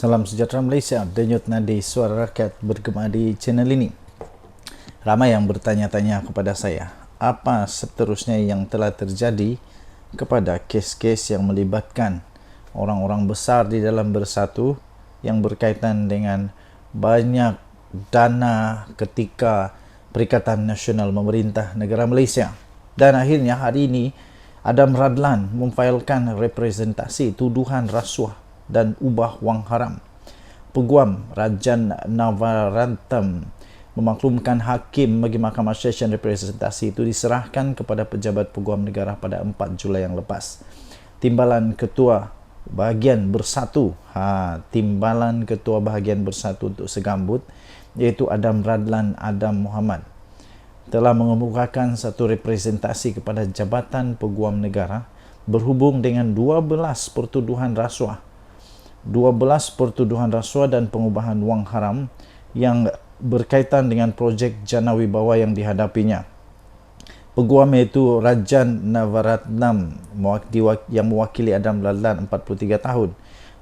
Salam sejahtera Malaysia, denyut nadi suara rakyat bergema di channel ini. Ramai yang bertanya-tanya kepada saya, apa seterusnya yang telah terjadi kepada kes-kes yang melibatkan orang-orang besar di dalam Bersatu yang berkaitan dengan banyak dana ketika Perikatan Nasional Memerintah Negara Malaysia. Dan akhirnya hari ini Adam Radlan memfailkan representasi tuduhan rasuah dan ubah wang haram. Peguam Rajan Navaratnam memaklumkan hakim bagi Mahkamah Session representasi itu diserahkan kepada pejabat peguam negara pada 4 Julai yang lepas. Timbalan Ketua Bahagian Bersatu, Timbalan Ketua Bahagian Bersatu untuk Segambut, iaitu Adam Radlan Adam Muhammad, telah mengemukakan satu representasi kepada Jabatan Peguam Negara berhubung dengan 12 pertuduhan rasuah dan pengubahan wang haram yang berkaitan dengan projek Jana Wibawa yang dihadapinya. Peguam iaitu Rajan Navaratnam yang mewakili Adam Radlan 43 tahun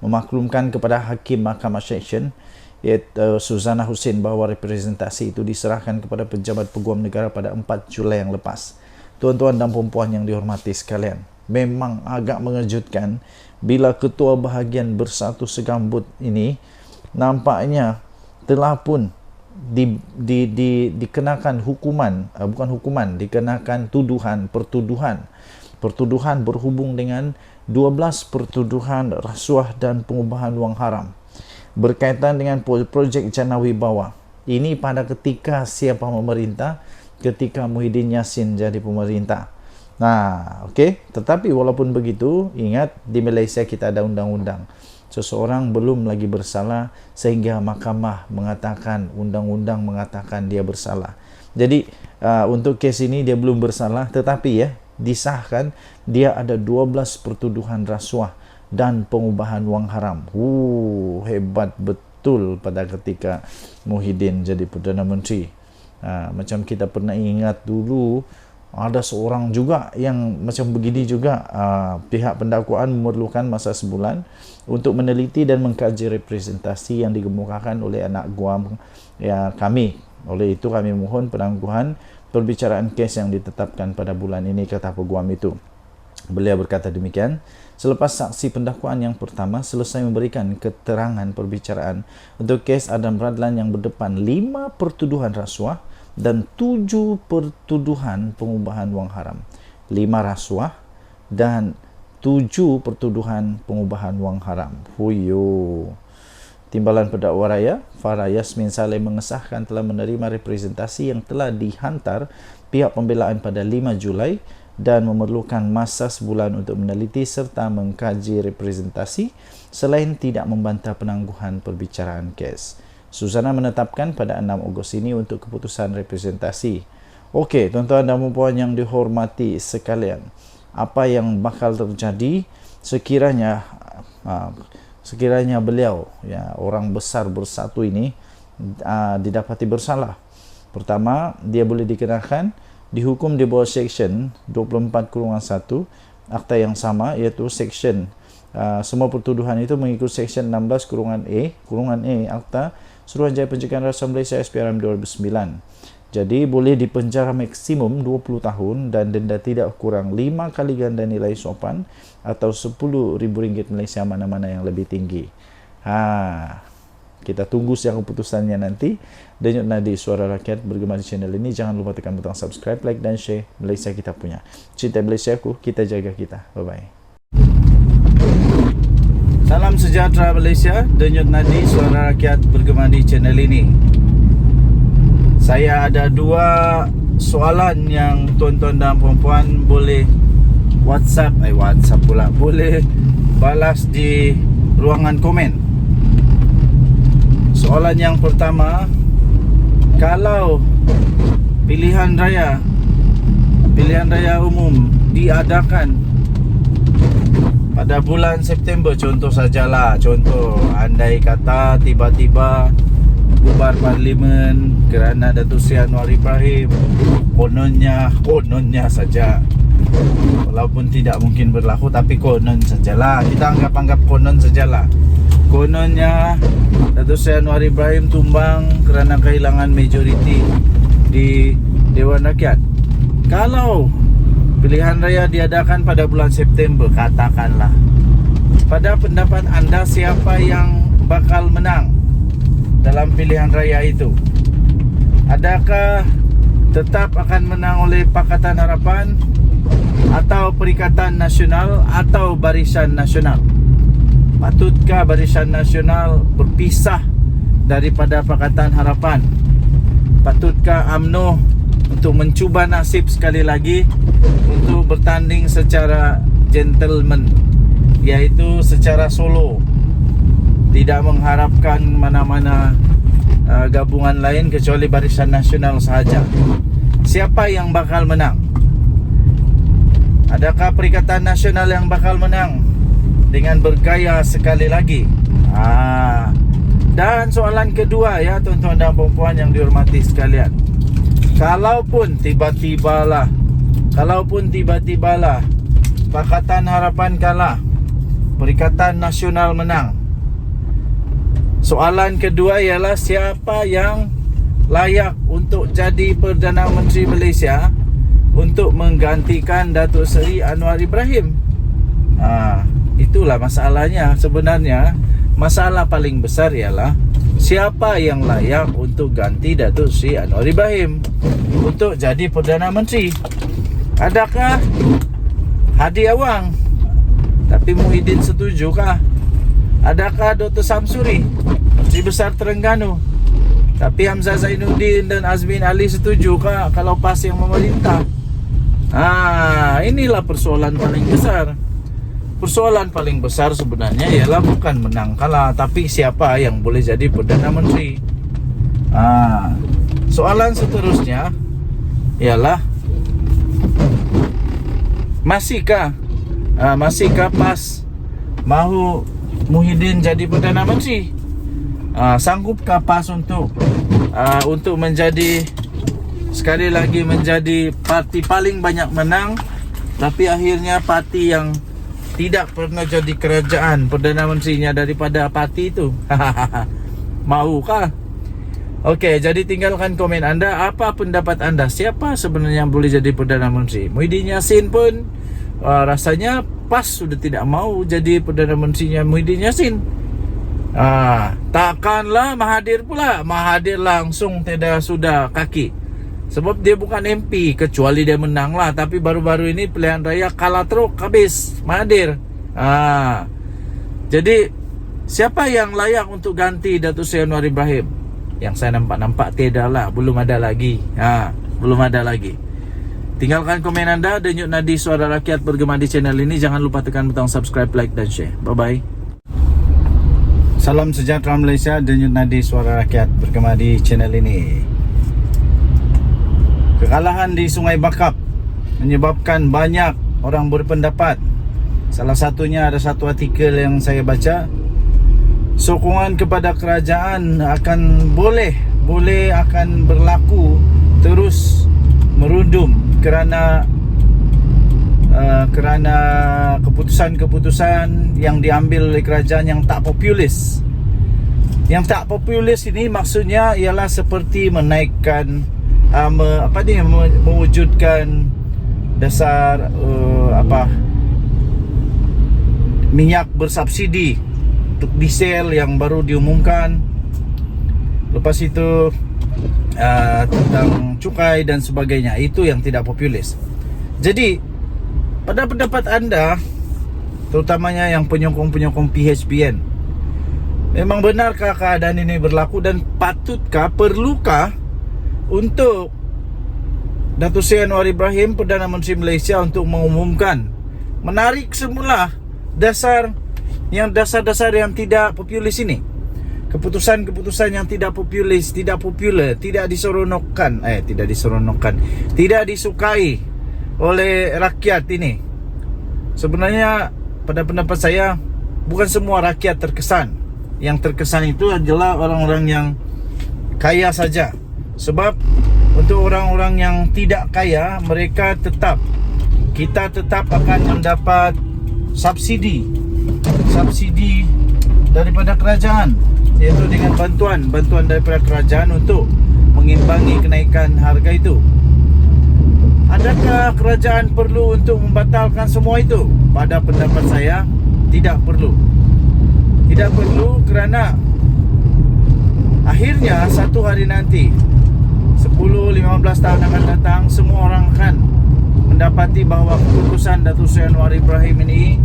memaklumkan kepada Hakim Mahkamah Session iaitu Suzana Hussein bahawa representasi itu diserahkan kepada pejabat peguam negara pada 4 Julai yang lepas. Tuan-tuan dan puan-puan yang dihormati sekalian, memang agak mengejutkan bila Ketua Bahagian Bersatu Segambut ini nampaknya telah pun dikenakan hukuman, dikenakan pertuduhan berhubung dengan 12 pertuduhan rasuah dan pengubahan wang haram berkaitan dengan projek Jana Wibawa. Ini pada ketika siapa memerintah, ketika Muhyiddin Yassin jadi pemerintah. Tetapi walaupun begitu, ingat di Malaysia kita ada undang-undang. Seseorang belum lagi bersalah sehingga mahkamah mengatakan, undang-undang mengatakan dia bersalah. Jadi untuk kes ini dia belum bersalah, tetapi disahkan dia ada 12 pertuduhan rasuah dan pengubahan wang haram. Hebat betul pada ketika Muhyiddin jadi Perdana Menteri. Macam kita pernah ingat dulu, ada seorang juga yang macam begini juga. Pihak pendakwaan memerlukan masa sebulan untuk meneliti dan mengkaji representasi yang dikemukakan oleh anak guam kami. Oleh itu kami mohon penangguhan perbicaraan kes yang ditetapkan pada bulan ini, kata peguam itu. Beliau berkata demikian selepas saksi pendakwaan yang pertama selesai memberikan keterangan perbicaraan untuk kes Adam Radlan yang berdepan 5 pertuduhan rasuah dan 7 pertuduhan pengubahan wang haram. 5 rasuah dan 7 pertuduhan pengubahan wang haram. Timbalan Pendakwa Raya Farah Yasmin Saleh mengesahkan telah menerima representasi yang telah dihantar pihak pembelaan pada 5 Julai dan memerlukan masa sebulan untuk meneliti serta mengkaji representasi selain tidak membantah penangguhan perbicaraan kes. Suzana menetapkan pada 6 Ogos ini untuk keputusan representasi. Okey, tuan-tuan dan puan yang dihormati sekalian, apa yang bakal terjadi sekiranya beliau, orang besar Bersatu ini didapati bersalah? Pertama, dia boleh dikenakan dihukum di bawah Seksyen 24/1 Akta yang sama, iaitu Seksyen semua pertuduhan itu mengikut Seksyen 16/A Akta Suruhanjaya Pencegahan Rasuah Malaysia SPRM 2009. Jadi boleh dipenjara maksimum 20 tahun dan denda tidak kurang 5 kali ganda nilai sopan atau RM10,000 Malaysia, mana-mana yang lebih tinggi. Kita tunggu siang keputusannya nanti. Denyut nadi suara rakyat bergema di channel ini. Jangan lupa tekan butang subscribe, like dan share. Malaysia kita punya. Cinta Malaysia ku, kita jaga kita. Bye-bye. Salam sejahtera Malaysia, denyut nadi suara rakyat bergema di channel ini. Saya ada 2 soalan yang tuan-tuan dan puan-puan boleh WhatsApp pula, boleh balas di ruangan komen. Soalan yang pertama, kalau pilihan raya umum diadakan pada bulan September, contoh andai kata tiba-tiba bubar parlimen kerana Datuk Seri Anwar Ibrahim, kononnya saja, walaupun tidak mungkin berlaku, tapi konon sajalah, kita anggap konon sajalah. kononnya Datuk Seri Anwar Ibrahim tumbang kerana kehilangan majoriti di Dewan Rakyat. Kalau pilihan raya diadakan pada bulan September, katakanlah, pada pendapat anda siapa yang bakal menang dalam pilihan raya itu? Adakah tetap akan menang oleh Pakatan Harapan atau Perikatan Nasional atau Barisan Nasional? Patutkah Barisan Nasional berpisah daripada Pakatan Harapan? Patutkah UMNO untuk mencuba nasib sekali lagi untuk bertanding secara gentleman, iaitu secara solo, tidak mengharapkan mana-mana gabungan lain kecuali Barisan Nasional sahaja? Siapa yang bakal menang? Adakah Perikatan Nasional yang bakal menang dengan bergaya sekali lagi? Dan soalan kedua ya tuan-tuan dan puan-puan yang dihormati sekalian, Kalaupun tiba-tibalah Pakatan Harapan kalah, Perikatan Nasional menang, soalan kedua ialah siapa yang layak untuk jadi Perdana Menteri Malaysia untuk menggantikan Datuk Seri Anwar Ibrahim? Itulah masalahnya sebenarnya. Masalah paling besar ialah siapa yang layak untuk ganti Datuk Seri Anwar Ibrahim untuk jadi Perdana Menteri. Adakah Hadi Awang? Tapi Muhyiddin setujukah? Adakah Dr. Samsuri, Menteri Besar Terengganu? Tapi Hamzah Zainuddin dan Azmin Ali setujukah kalau PAS yang memerintah? Inilah persoalan paling besar. Persoalan paling besar sebenarnya ialah bukan menang kalah, tapi siapa yang boleh jadi Perdana Menteri. Soalan seterusnya ialah masihkah PAS mahu Muhyiddin jadi Perdana Menteri? Sanggupkah PAS untuk menjadi, sekali lagi, menjadi parti paling banyak menang, tapi akhirnya parti yang tidak pernah jadi kerajaan Perdana Menterinya daripada parti itu? Maukah? Okey, jadi tinggalkan komen anda. Apa pendapat anda? Siapa sebenarnya yang boleh jadi Perdana Menteri? Muhyiddin Yassin pun rasanya PAS sudah tidak mau jadi Perdana Menterinya Muhyiddin Yassin. Takkanlah Mahathir pula. Mahathir langsung sudah kaki, sebab dia bukan MP, kecuali dia menang lah. Tapi baru-baru ini pilihan raya kalah teruk habis Mahathir. Jadi siapa yang layak untuk ganti Datuk Seri Anwar Ibrahim? Yang saya nampak tiada lah, belum ada lagi. Belum ada lagi. Tinggalkan komen anda. Denyut nadi suara rakyat bergema di channel ini. Jangan lupa tekan butang subscribe, like dan share. Bye bye. Salam sejahtera Malaysia. Denyut nadi suara rakyat bergema di channel ini. Kekalahan di Sungai Bakap menyebabkan banyak orang berpendapat. Salah satunya ada satu artikel yang saya baca, sokongan kepada kerajaan akan boleh akan berlaku terus merundum kerana keputusan-keputusan yang diambil oleh kerajaan yang tak populis. Yang tak populis ini maksudnya ialah seperti menaikkan mewujudkan dasar minyak bersubsidi untuk diesel yang baru diumumkan. Lepas itu tentang cukai dan sebagainya. Itu yang tidak populis. Jadi pada pendapat anda, terutamanya yang penyokong-penyokong PHPN, memang benarkah keadaan ini berlaku dan patutkah, perlukah untuk Datuk Seri Anwar Ibrahim Perdana Menteri Malaysia untuk mengumumkan, menarik semula dasar yang tidak populis ini, keputusan-keputusan yang tidak populis, tidak popular, tidak disukai oleh rakyat ini? Sebenarnya pada pendapat saya bukan semua rakyat terkesan. Yang terkesan itu adalah orang-orang yang kaya saja. Sebab untuk orang-orang yang tidak kaya, kita tetap akan mendapat subsidi daripada kerajaan, iaitu dengan bantuan daripada kerajaan untuk mengimbangi kenaikan harga itu. Adakah kerajaan perlu untuk membatalkan semua itu? Pada pendapat saya, tidak perlu. Tidak perlu kerana akhirnya satu hari nanti, 10-15 tahun akan datang, semua orang akan mendapati bahawa keputusan Datuk Seri Anwar Ibrahim ini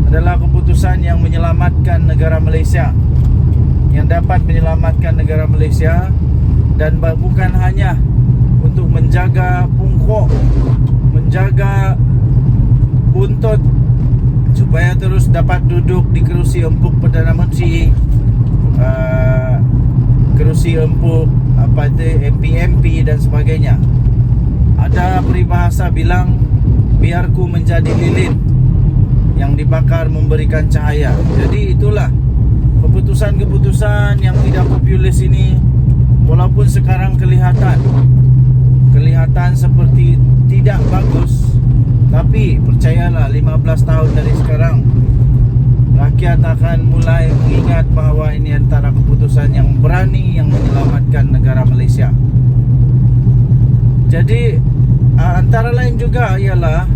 adalah keputusan yang menyelamatkan negara Malaysia, yang dapat menyelamatkan negara Malaysia, dan bukan hanya untuk menjaga pungkok, menjaga buntut supaya terus dapat duduk di kerusi empuk Perdana Menteri, kerusi empuk MP dan sebagainya. Ada peribahasa bilang, biarku menjadi lilin yang dibakar memberikan cahaya. Jadi itulah keputusan-keputusan yang tidak populis ini, walaupun sekarang kelihatan seperti tidak bagus, tapi percayalah 15 tahun dari sekarang rakyat akan mulai mengingat bahawa ini antara keputusan yang berani yang menyelamatkan negara Malaysia. Jadi antara lain juga ialah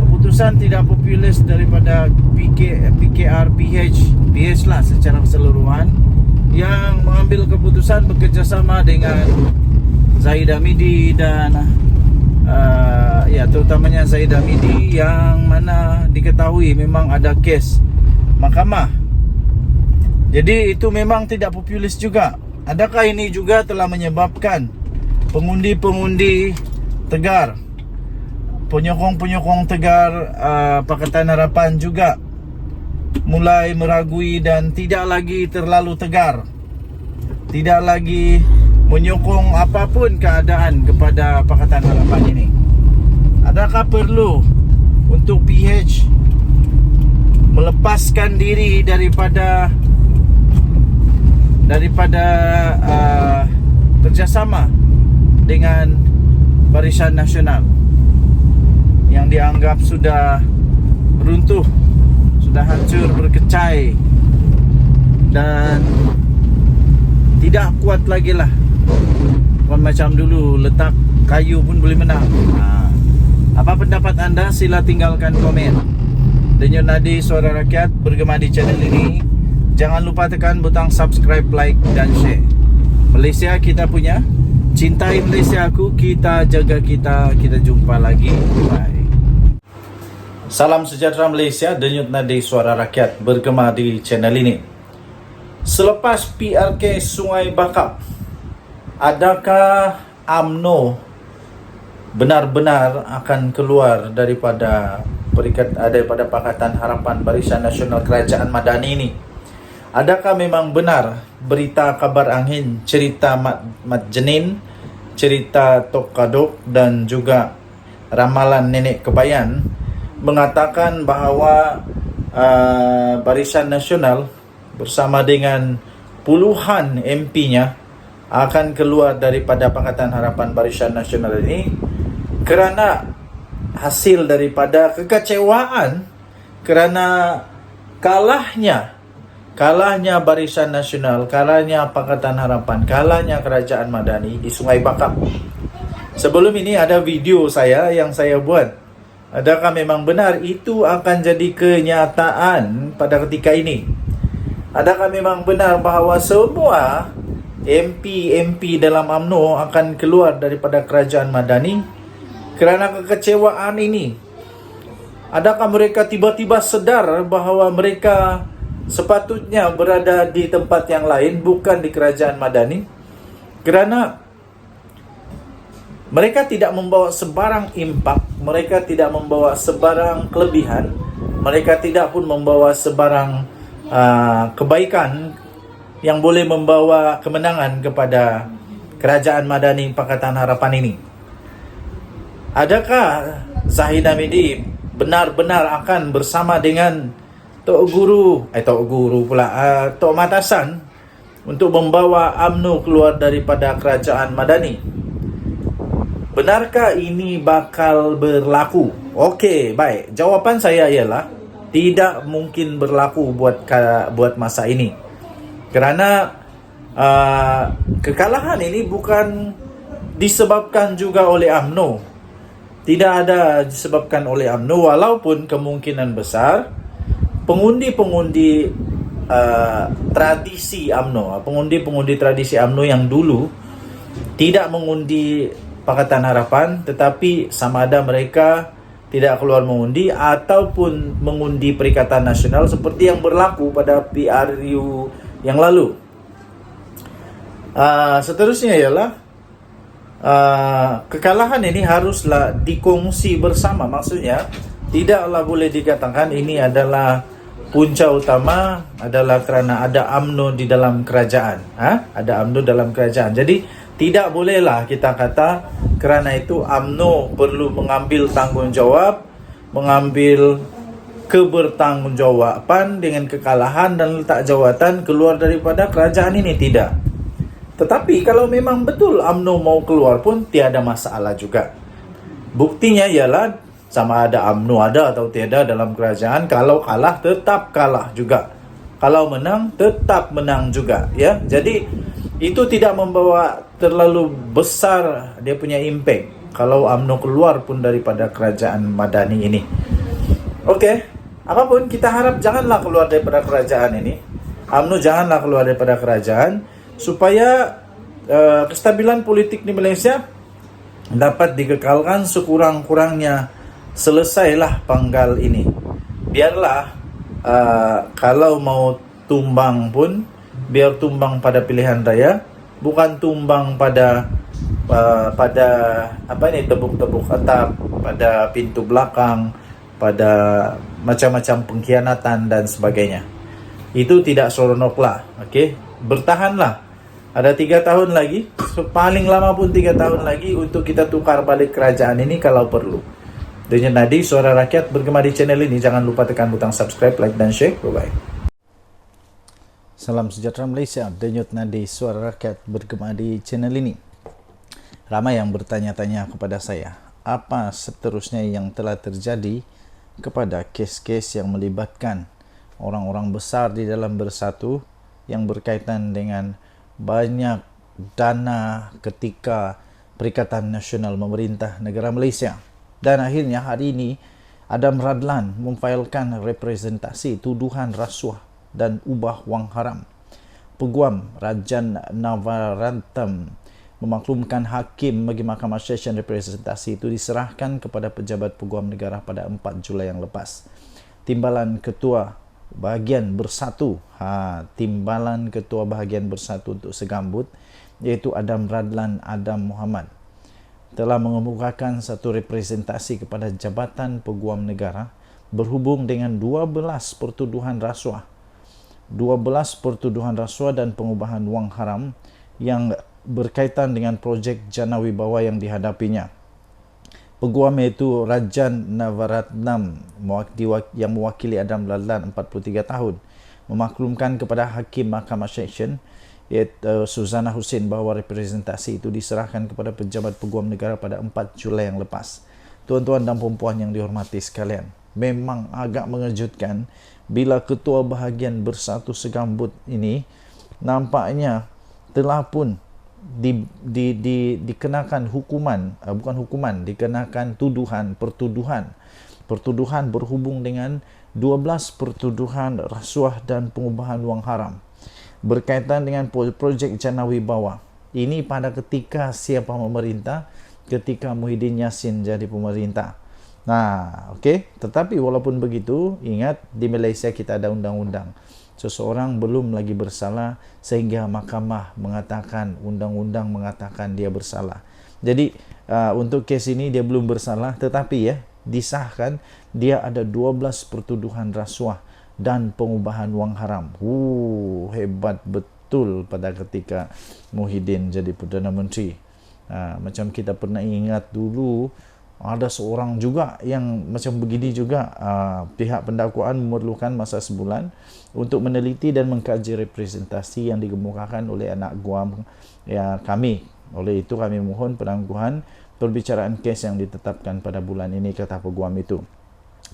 keputusan tidak populis daripada PKR PH lah secara keseluruhan, yang mengambil keputusan bekerjasama dengan Zahid Hamidi dan terutamanya Zahid Hamidi, yang mana diketahui memang ada kes mahkamah. Jadi itu memang tidak populis juga. Adakah ini juga telah menyebabkan pengundi-pengundi tegar, penyokong-penyokong tegar Pakatan Harapan juga mulai meragui dan tidak lagi terlalu tegar, tidak lagi menyokong apapun keadaan kepada Pakatan Harapan ini? Adakah perlu untuk PH melepaskan diri daripada kerjasama dengan Barisan Nasional yang dianggap sudah runtuh, sudah hancur berkecai dan tidak kuat lagi lah? Bukan macam dulu, letak kayu pun boleh menang. Apa pendapat anda? Sila tinggalkan komen. Denyut Nadi Suara Rakyat bergema di channel ini. Jangan lupa tekan butang subscribe, like dan share. Malaysia kita punya, cintai Malaysia aku, kita jaga kita. Kita jumpa lagi. Bye. Salam sejahtera Malaysia. Denyut Nadi Suara Rakyat bergema di channel ini. Selepas PRK Sungai Bakap, adakah UMNO benar-benar akan keluar daripada Pakatan Harapan Barisan Nasional Kerajaan Madani ini? Adakah memang benar berita kabar angin, cerita Mat Jenin, cerita Tok Kadok dan juga ramalan Nenek Kebayan mengatakan bahawa Barisan Nasional bersama dengan puluhan MP-nya akan keluar daripada Pakatan Harapan Barisan Nasional ini kerana hasil daripada kekecewaan kerana kalahnya Barisan Nasional, kalahnya Pakatan Harapan, kalahnya Kerajaan Madani di Sungai Bakap. Sebelum ini ada video yang saya buat. Adakah memang benar itu akan jadi kenyataan pada ketika ini? Adakah memang benar bahawa semua MP dalam UMNO akan keluar daripada Kerajaan Madani kerana kekecewaan ini? Adakah mereka tiba-tiba sedar bahawa mereka sepatutnya berada di tempat yang lain, bukan di Kerajaan Madani? Kerana mereka tidak membawa sebarang impak, mereka tidak membawa sebarang kelebihan, mereka tidak pun membawa sebarang kebaikan yang boleh membawa kemenangan kepada Kerajaan Madani Pakatan Harapan ini. Adakah Zahid Hamidi benar-benar akan bersama dengan Tok Mat Hassan untuk membawa UMNO keluar daripada Kerajaan Madani? Benarkah ini bakal berlaku? Okey, baik. Jawapan saya ialah tidak mungkin berlaku buat masa ini. Kerana kekalahan ini bukan disebabkan juga oleh UMNO. Tidak ada disebabkan oleh UMNO, walaupun kemungkinan besar pengundi-pengundi tradisi UMNO, pengundi-pengundi tradisi UMNO yang dulu tidak mengundi Pakatan Harapan, tetapi sama ada mereka tidak keluar mengundi ataupun mengundi Perikatan Nasional seperti yang berlaku pada PRU yang lalu. Seterusnya ialah kekalahan ini haruslah dikongsi bersama. Maksudnya tidaklah boleh dikatakan ini adalah punca utama adalah kerana ada UMNO di dalam kerajaan. Ada UMNO dalam kerajaan. Jadi tidak bolehlah kita kata kerana itu UMNO perlu mengambil tanggungjawab, mengambil kebertanggungjawaban dengan kekalahan dan letak jawatan keluar daripada kerajaan ini. Tidak. Tetapi kalau memang betul UMNO mau keluar pun tiada masalah juga. Buktinya ialah sama ada UMNO ada atau tiada dalam kerajaan, kalau kalah tetap kalah juga. Kalau menang tetap menang juga, ya. Jadi itu tidak membawa terlalu besar dia punya impact kalau UMNO keluar pun daripada kerajaan Madani ini. Okey, apapun kita harap janganlah keluar daripada kerajaan ini. UMNO janganlah keluar daripada kerajaan supaya kestabilan politik di Malaysia dapat dikekalkan sekurang-kurangnya. Selesailah panggal ini. Biarlah kalau mau tumbang pun biar tumbang pada pilihan raya, bukan tumbang pada tebuk-tebuk atap, pada pintu belakang, pada macam-macam pengkhianatan dan sebagainya. Itu tidak seronoklah. Okey, bertahanlah. Ada 3 tahun lagi, paling lama pun 3 tahun lagi untuk kita tukar balik kerajaan ini kalau perlu. Denyut Nadi, Suara Rakyat, bergema di channel ini. Jangan lupa tekan butang subscribe, like dan share. Bye-bye. Salam sejahtera Malaysia, Denyut Nadi, Suara Rakyat, bergema di channel ini. Ramai yang bertanya-tanya kepada saya, apa seterusnya yang telah terjadi kepada kes-kes yang melibatkan orang-orang besar di dalam Bersatu yang berkaitan dengan banyak dana ketika Perikatan Nasional memerintah negara Malaysia. Dan akhirnya hari ini Adam Radlan memfailkan representasi tuduhan rasuah dan ubah wang haram. Peguam Rajan Navaratnam memaklumkan hakim bagi Mahkamah Session representasi itu diserahkan kepada pejabat peguam negara pada 4 Julai yang lepas. Timbalan Ketua Bahagian Bersatu, Timbalan Ketua Bahagian Bersatu untuk Segambut, iaitu Adam Radlan Adam Muhammad, telah mengemukakan satu representasi kepada Jabatan Peguam Negara berhubung dengan 12 pertuduhan rasuah. 12 pertuduhan rasuah dan pengubahan wang haram yang berkaitan dengan projek Jana Wibawa yang dihadapinya. Peguam iaitu Rajan Navaratnam yang mewakili Adam Radlan 43 tahun memaklumkan kepada Hakim Mahkamah Session iaitu Suzana Hussein bahawa representasi itu diserahkan kepada pejabat peguam negara pada 4 Julai yang lepas. Tuan-tuan dan puan-puan yang dihormati sekalian, memang agak mengejutkan bila Ketua Bahagian Bersatu Segambut ini nampaknya telah pun dikenakan hukuman, dikenakan pertuduhan berhubung dengan 12 pertuduhan rasuah dan pengubahan wang haram berkaitan dengan projek Jana Wibawa. Ini pada ketika siapa memerintah, ketika Muhyiddin Yassin jadi pemerintah. Okey. Tetapi walaupun begitu, ingat di Malaysia kita ada undang-undang. Seseorang belum lagi bersalah sehingga mahkamah mengatakan, undang-undang mengatakan dia bersalah. Jadi untuk kes ini dia belum bersalah, tetapi disahkan dia ada 12 pertuduhan rasuah dan pengubahan wang haram. Hebat betul pada ketika Muhyiddin jadi Perdana Menteri. Macam kita pernah ingat dulu, ada seorang juga yang macam begini juga. Pihak pendakwaan memerlukan masa sebulan untuk meneliti dan mengkaji representasi yang dikemukakan oleh anak guam kami. Oleh itu kami mohon penangguhan perbicaraan kes yang ditetapkan pada bulan ini, kata peguam itu.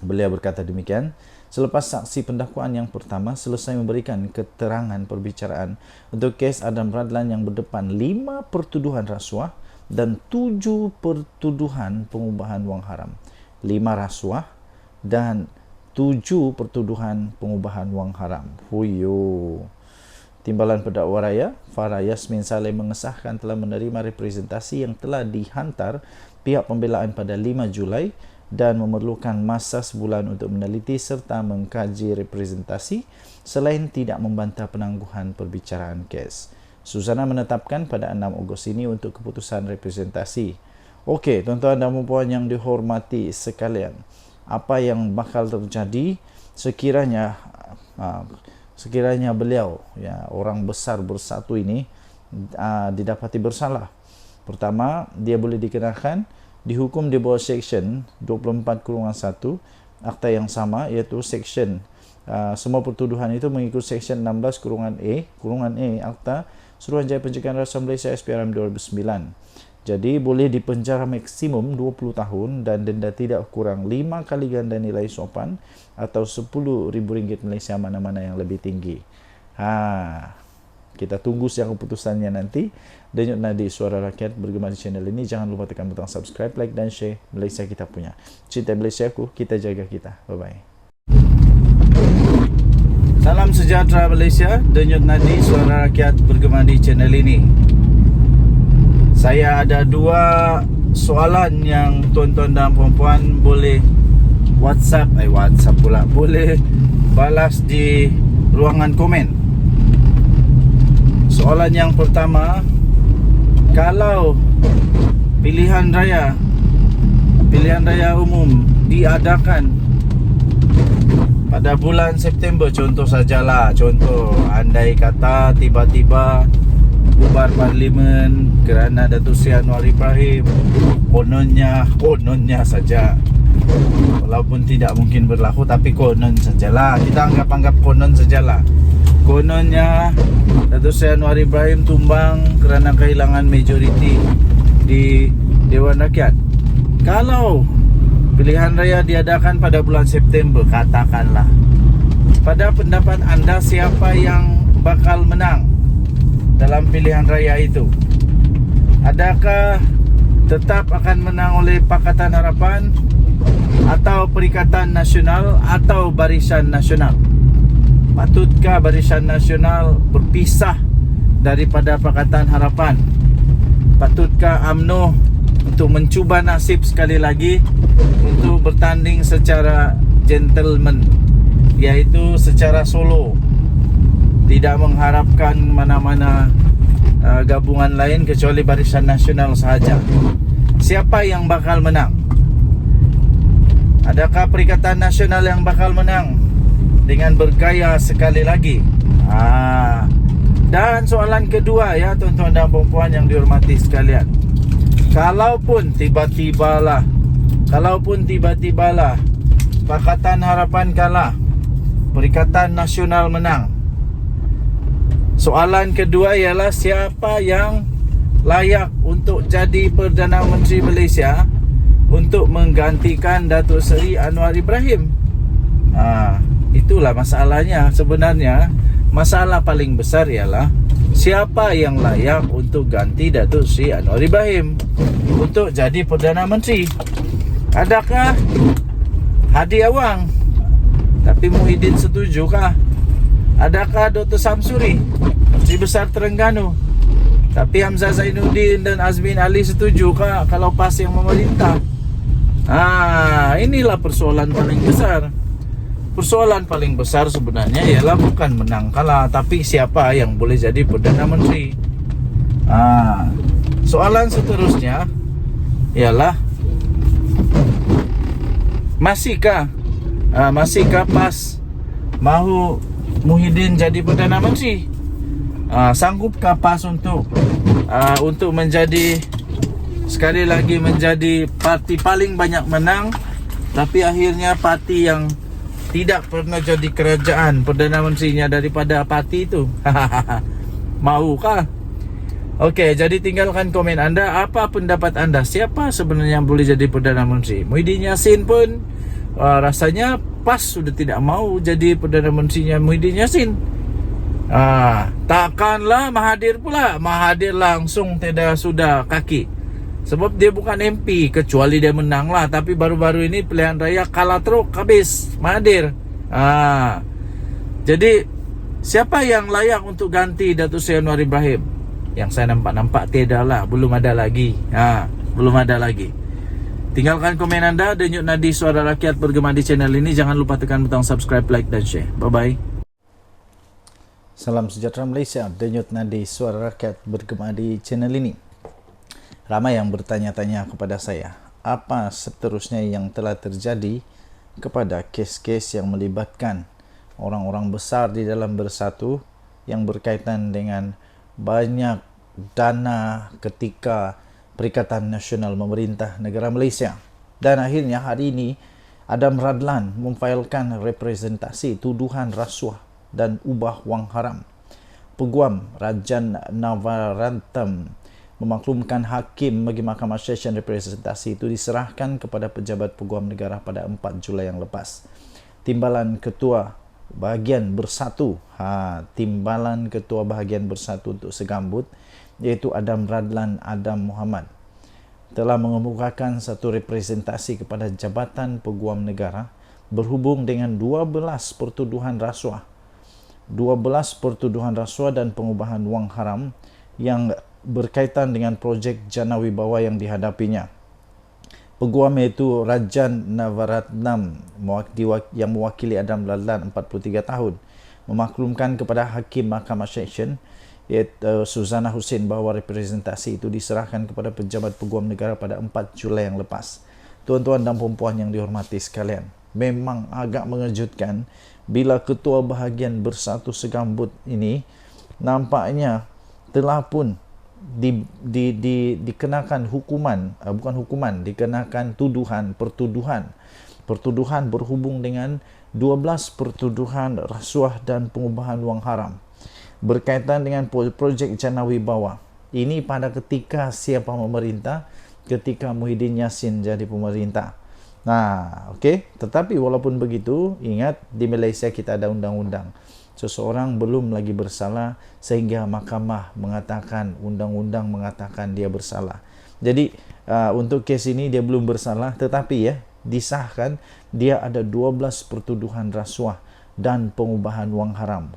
Beliau berkata demikian, selepas saksi pendakwaan yang pertama selesai memberikan keterangan perbicaraan untuk kes Adam Radlan yang berdepan 5 pertuduhan rasuah dan 7 pertuduhan pengubahan wang haram. 5 rasuah dan 7 pertuduhan pengubahan wang haram. Huyo. Timbalan Pendakwa Raya, Farah Yasmin Saleh mengesahkan telah menerima representasi yang telah dihantar pihak pembelaan pada 5 Julai dan memerlukan masa sebulan untuk meneliti serta mengkaji representasi selain tidak membantah penangguhan perbicaraan kes. Susana menetapkan pada 6 Ogos ini untuk keputusan representasi. Okey, tuan-tuan dan puan yang dihormati sekalian, apa yang bakal terjadi sekiranya beliau, ya, orang besar bersatu ini didapati bersalah? Pertama, dia boleh dikenakan dihukum di bawah Seksyen 24/1 Akta yang sama, iaitu Seksyen semua pertuduhan itu mengikut Seksyen 16/A Akta Suruhanjaya Pencegahan Rasuah Malaysia SPRM 2009. Jadi boleh dipenjara maksimum 20 tahun dan denda tidak kurang 5 kali ganda nilai sopan atau RM10,000 Malaysia, mana-mana yang lebih tinggi. Kita tunggu siang keputusannya nanti. Denyut nadi Suara Rakyat bergema di channel ini. Jangan lupa tekan butang subscribe, like dan share. Malaysia kita punya. Cinta Malaysia ku, kita jaga kita. Bye-bye. Salam sejahtera Malaysia. Denyut nadi Suara Rakyat bergema di channel ini. Saya ada 2 soalan yang tuan-tuan dan puan-puan boleh WhatsApp pula, boleh balas di ruangan komen. Soalan yang pertama, kalau pilihan raya umum diadakan pada bulan September, contoh andai kata tiba-tiba bubar parlimen kerana Datuk Seri Anwar Ibrahim, kononnya saja, walaupun tidak mungkin berlaku, tapi konon sajalah, kita anggap konon sajalah. Kononnya Datuk Seri Anwar Ibrahim tumbang kerana kehilangan majoriti di Dewan Rakyat. Kalau pilihan raya diadakan pada bulan September, katakanlah, pada pendapat anda siapa yang bakal menang dalam pilihan raya itu? Adakah tetap akan menang oleh Pakatan Harapan atau Perikatan Nasional atau Barisan Nasional? Patutkah Barisan Nasional berpisah daripada Pakatan Harapan? Patutkah UMNO untuk mencuba nasib sekali lagi untuk bertanding secara gentleman, iaitu secara solo, tidak mengharapkan mana-mana gabungan lain kecuali Barisan Nasional sahaja? Siapa yang bakal menang? Adakah Perikatan Nasional yang bakal menang dengan bergaya sekali lagi? Dan soalan kedua, ya tuan-tuan dan puan yang dihormati sekalian, kalaupun tiba-tibalah Pakatan Harapan kalah, Perikatan Nasional menang, soalan kedua ialah siapa yang layak untuk jadi Perdana Menteri Malaysia untuk menggantikan Datuk Seri Anwar Ibrahim? Itulah masalahnya. Sebenarnya masalah paling besar ialah siapa yang layak untuk ganti Datuk Seri Anwar Ibrahim untuk jadi Perdana Menteri. Adakah Hadi Awang tapi Muhyiddin setujukah? Adakah Dr. Samsuri, Menteri Besar Terengganu, tapi Hamzah Zainuddin dan Azmin Ali setujukah kalau PAS yang memerintah? Inilah persoalan paling besar. Persoalan paling besar sebenarnya ialah bukan menang kalah, tapi siapa yang boleh jadi Perdana Menteri. Soalan seterusnya ialah masihkah PAS mahu Muhyiddin jadi Perdana Menteri? Sanggupkah PAS untuk menjadi, sekali lagi, menjadi parti paling banyak menang, tapi akhirnya parti yang tidak pernah jadi kerajaan Perdana Menterinya daripada parti itu? Maukah? Okey, jadi tinggalkan komen anda. Apa pendapat anda? Siapa sebenarnya yang boleh jadi Perdana Menteri? Muhyiddin Yassin pun rasanya PAS sudah tidak mau jadi Perdana Menterinya Muhyiddin Yassin. Takkanlah Mahathir pula. Mahathir langsung tidak sudah kaki. Sebab dia bukan MP, kecuali dia menang lah. Tapi baru-baru ini pilihan raya kalah teruk, habis Mahathir. Jadi siapa yang layak untuk ganti Datuk Seri Anwar Ibrahim? Yang saya nampak tidak lah, belum ada lagi. Belum ada lagi. Tinggalkan komen anda. Denyut Nadi Suara Rakyat bergema di channel ini. Jangan lupa tekan butang subscribe, like dan share. Bye-bye. Salam sejahtera Malaysia. Denyut Nadi Suara Rakyat bergema di channel ini. Ramai yang bertanya-tanya kepada saya, apa seterusnya yang telah terjadi kepada kes-kes yang melibatkan orang-orang besar di dalam Bersatu yang berkaitan dengan banyak dana ketika Perikatan Nasional Memerintah Negara Malaysia. Dan akhirnya hari ini Adam Radlan memfailkan representasi tuduhan rasuah dan ubah wang haram. Peguam Rajan Navaratnam memaklumkan hakim bagi Mahkamah Session representasi itu diserahkan kepada pejabat peguam negara pada 4 Julai yang lepas. Timbalan Ketua Bahagian Bersatu, Timbalan Ketua Bahagian Bersatu untuk Segambut, iaitu Adam Radlan Adam Muhammad, telah mengemukakan satu representasi kepada Jabatan Peguam Negara berhubung dengan 12 pertuduhan rasuah dan pengubahan wang haram yang berkaitan dengan projek Jana Wibawa yang dihadapinya. Peguam iaitu Rajan Navaratnam yang mewakili Adam Radlan 43 tahun memaklumkan kepada Hakim Mahkamah Session iaitu Suzana Hussein bahawa representasi itu diserahkan kepada pejabat peguam negara pada 4 Julai yang lepas. Tuan-tuan dan puan-puan yang dihormati sekalian, memang agak mengejutkan bila Ketua Bahagian Bersatu Segambut ini nampaknya telah pun dikenakan hukuman, dikenakan pertuduhan berhubung dengan 12 pertuduhan rasuah dan pengubahan wang haram berkaitan dengan projek Jana Wibawa. Ini pada ketika siapa memerintah, ketika Muhyiddin Yassin jadi pemerintah. Okey. Tetapi walaupun begitu, ingat di Malaysia kita ada undang-undang. Seseorang belum lagi bersalah sehingga mahkamah mengatakan, undang-undang mengatakan dia bersalah. Jadi untuk kes ini dia belum bersalah, tetapi disahkan dia ada 12 pertuduhan rasuah dan pengubahan wang haram.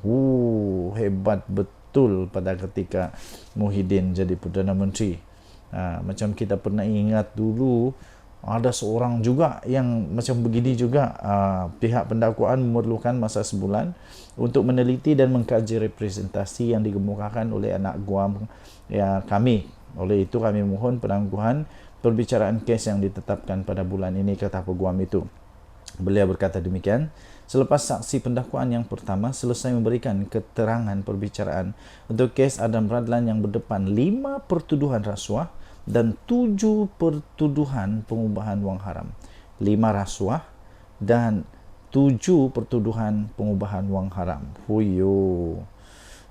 Hebat betul pada ketika Muhyiddin jadi Perdana Menteri. Macam kita pernah ingat dulu, ada seorang juga yang macam begini juga. Pihak pendakwaan memerlukan masa sebulan untuk meneliti dan mengkaji representasi yang dikemukakan oleh anak guam kami. Oleh itu kami mohon penangguhan perbicaraan kes yang ditetapkan pada bulan ini, kata peguam itu. Beliau berkata demikian selepas saksi pendakwaan yang pertama selesai memberikan keterangan perbicaraan untuk kes Adam Radlan yang berdepan 5 pertuduhan rasuah dan 7 pertuduhan pengubahan wang haram. 5 rasuah dan 7 pertuduhan pengubahan wang haram.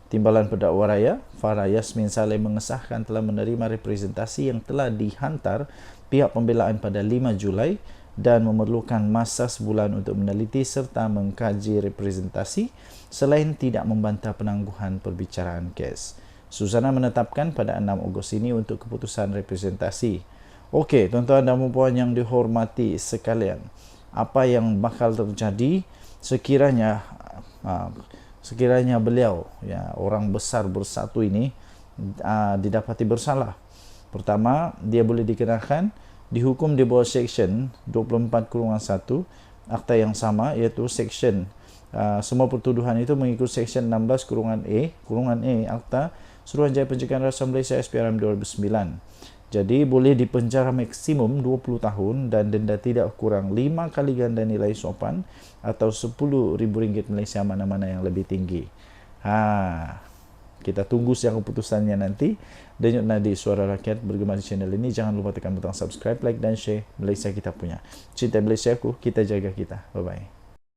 Timbalan Pendakwa Raya Farah Yasmin Saleh mengesahkan telah menerima representasi yang telah dihantar pihak pembelaan pada 5 Julai dan memerlukan masa sebulan untuk meneliti serta mengkaji representasi selain tidak membantah penangguhan perbicaraan kes. Suzana menetapkan pada 6 Ogos ini untuk keputusan representasi. Okey, tuan-tuan dan puan yang dihormati sekalian, apa yang bakal terjadi sekiranya beliau, orang besar Bersatu ini didapati bersalah? Pertama, dia boleh dikenakan dihukum di bawah Seksyen 24/1 Akta yang sama, iaitu Seksyen semua pertuduhan itu mengikut Seksyen 16/A Akta Suruhanjaya Pencegahan Rasuah Malaysia SPRM 2009. Jadi boleh dipenjara maksimum 20 tahun dan denda tidak kurang 5 kali ganda nilai sopan atau RM10,000 Malaysia, mana-mana yang lebih tinggi. Kita tunggu siang keputusannya nanti. Denyut Nadi Suara Rakyat bergema di channel ini. Jangan lupa tekan butang subscribe, like dan share. Malaysia kita punya. Cinta Malaysia aku, kita jaga kita. Bye-bye.